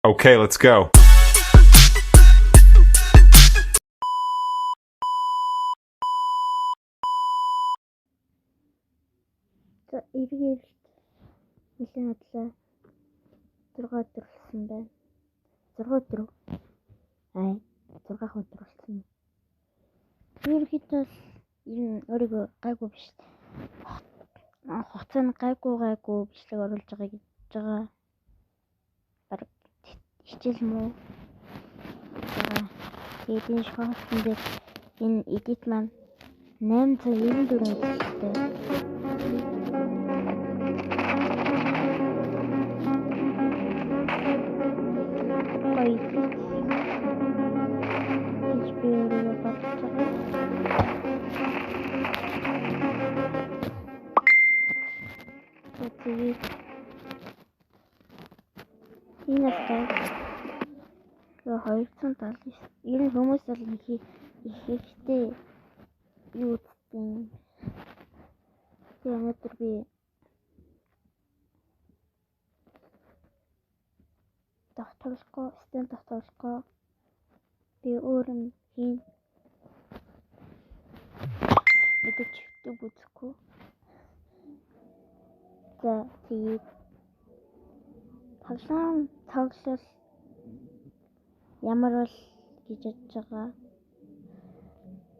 Okay, let's go. За эргээд нэлээд хадлаа 6 өдөр болсон байна. 6 өдөр. 6 өдөр болсон. Ерөнхийдөө энэ өөрийгөө гайгүй биш. Хуцаанд гайгүй бичлэг оруулж байгаа гэж байгаа. Бараг хичээл муу. Тэгээд энэ шоусан дээр энэ edit маань 894 үзэлтэй. Энэ астай 279. Энэ хүмүүс бол ихтэй юу гэдэг. Тэгээ өнөөдөр би тогтоолохгүй би өөр юм хийн. Мэдээж YouTube үзэхгүй. За тэгээд тоглол ямар бол гэж бодож байгаа.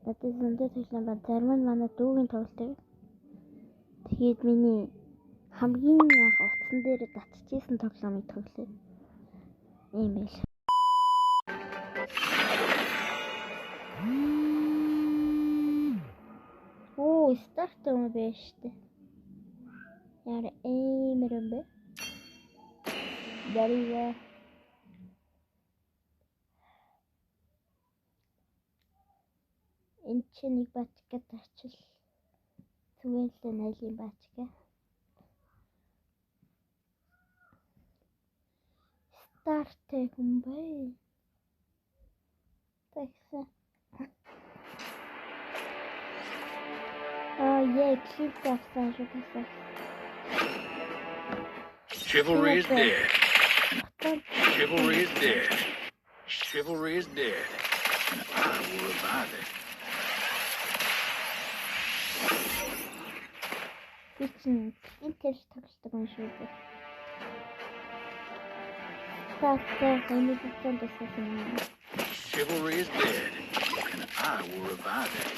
Надад зөндөө тоглоом байна. Зарим нь манай дүүгийн тоглолтыг. Тэгээд миний хамгийн анх утсан дээр татчихсан тоглоомыг тоглоё. Ийм байл. Старт юм байна шүү дээ. Яа эмэр юм бэ? Дарига. Энд чи нэг бачка тачил. Түгэлээ найлийн бачка. Старт юм бэ? Тэгсэн. Clip авсан шүү дээ. Chivalry is dead. Chivalry is dead. Chivalry is dead. And I will revive it. Bitsin, intel тоглодог юм шүү дээ. Таасаа энэ бүтэн дэссэн. Chivalry is dead. And I will revive it.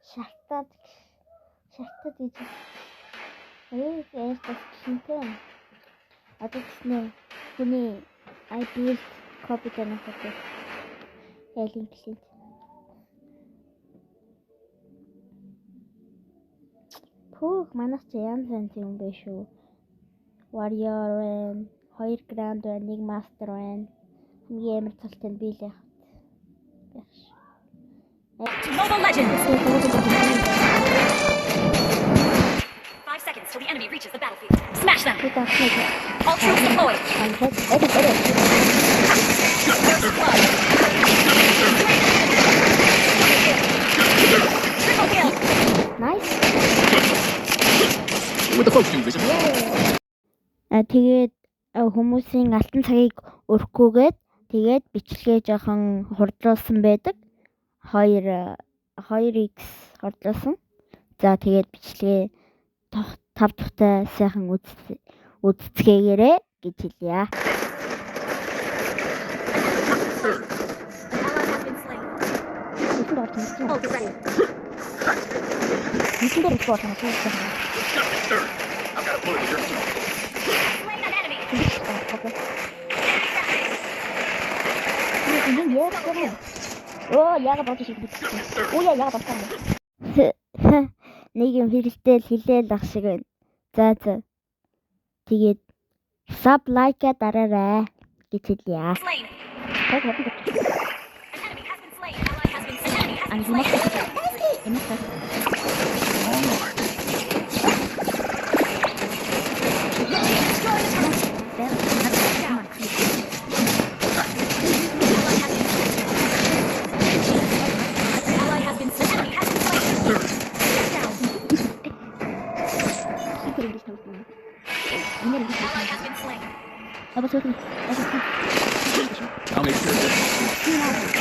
Шартад гэж. Яах гэсэн. Одоо тийм хүний I build copy гэнэ гэдэг. Ялин гэсэн. Пүүх манайх ч янз юм бэ шүү. Warrior байна, 2 grand байна, 1 master байна. Хамгийн амар цалтай нь биелээ. To Mobile Legends! 5 seconds till the enemy reaches the battlefield. Smash them! All troops deployed! First blood! Triple kill! Nice. What the fuck, you wizard? Тэгээд хүмүүсийн алтан цагийг өрөхгүйгээд тэгээд бичлэгээ жоохон хурдлуулсан байдаг. 2x хурдлуулсан. За тэгээд бичлэгээ 5 дахьтай сайхан үзцгээгээрэй гэж хэлье. Яагаад бодож шиг бит. Яагаад бодсон бэ? Нэг юм хэлэлтэл хэлээл ах шиг байна. За. Тэгээд sub like дараарай гэж хэлье. Энээр Ally has been slain. абас өөхний. I'll make sure that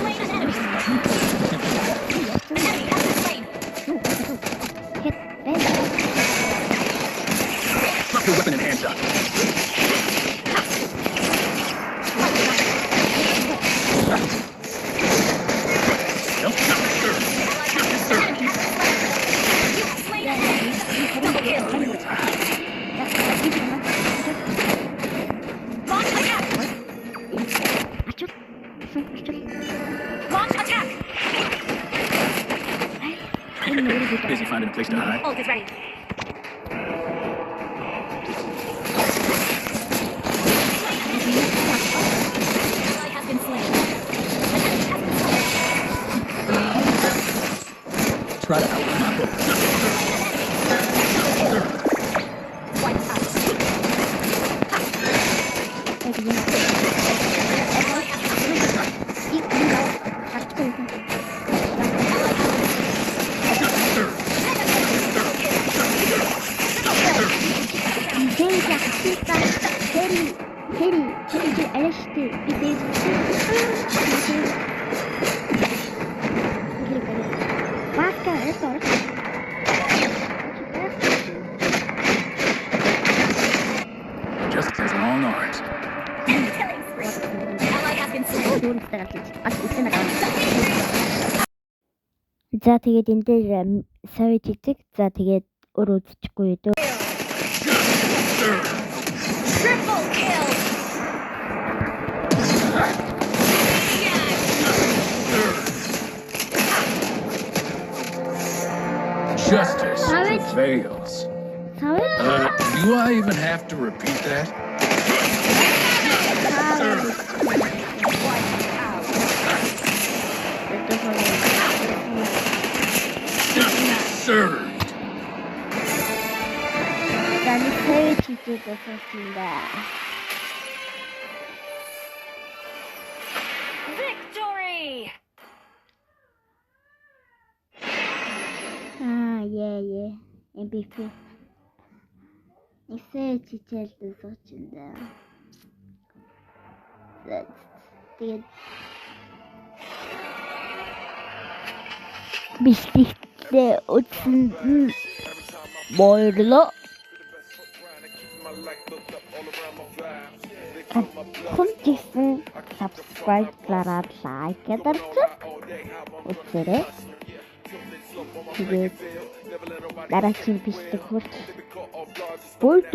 Slain an enemy. An enemy has been slain. drop your weapon and hand shot. Nope. Slain an enemy. Double kill. Launch attack. Launch attack. Busy finding a place to hide. Ult is ready. Ally has been slain. An enemy has been slain. Try to outrun my boat. Wiped out. Just has long arms. Killing spree. Ally has been slain. За тэгээд энэ дээр савж идэг. За тэгээд өөр үзчихгүй юу. Triple kill. Justice Savage. prevails. Do I even have to repeat that? Served. 나는 새해 주제도 썼습니다. Victory. 예. MVP. 새해 주제도 썼습니다. Тэгээд бичлэгтээ үзсэн баярлалаа. Хүн жисэн subscribe-лараад лайк ядарчих. Үзээрэй. Тэгээд дараагийн бичлэг хүртэл бүгд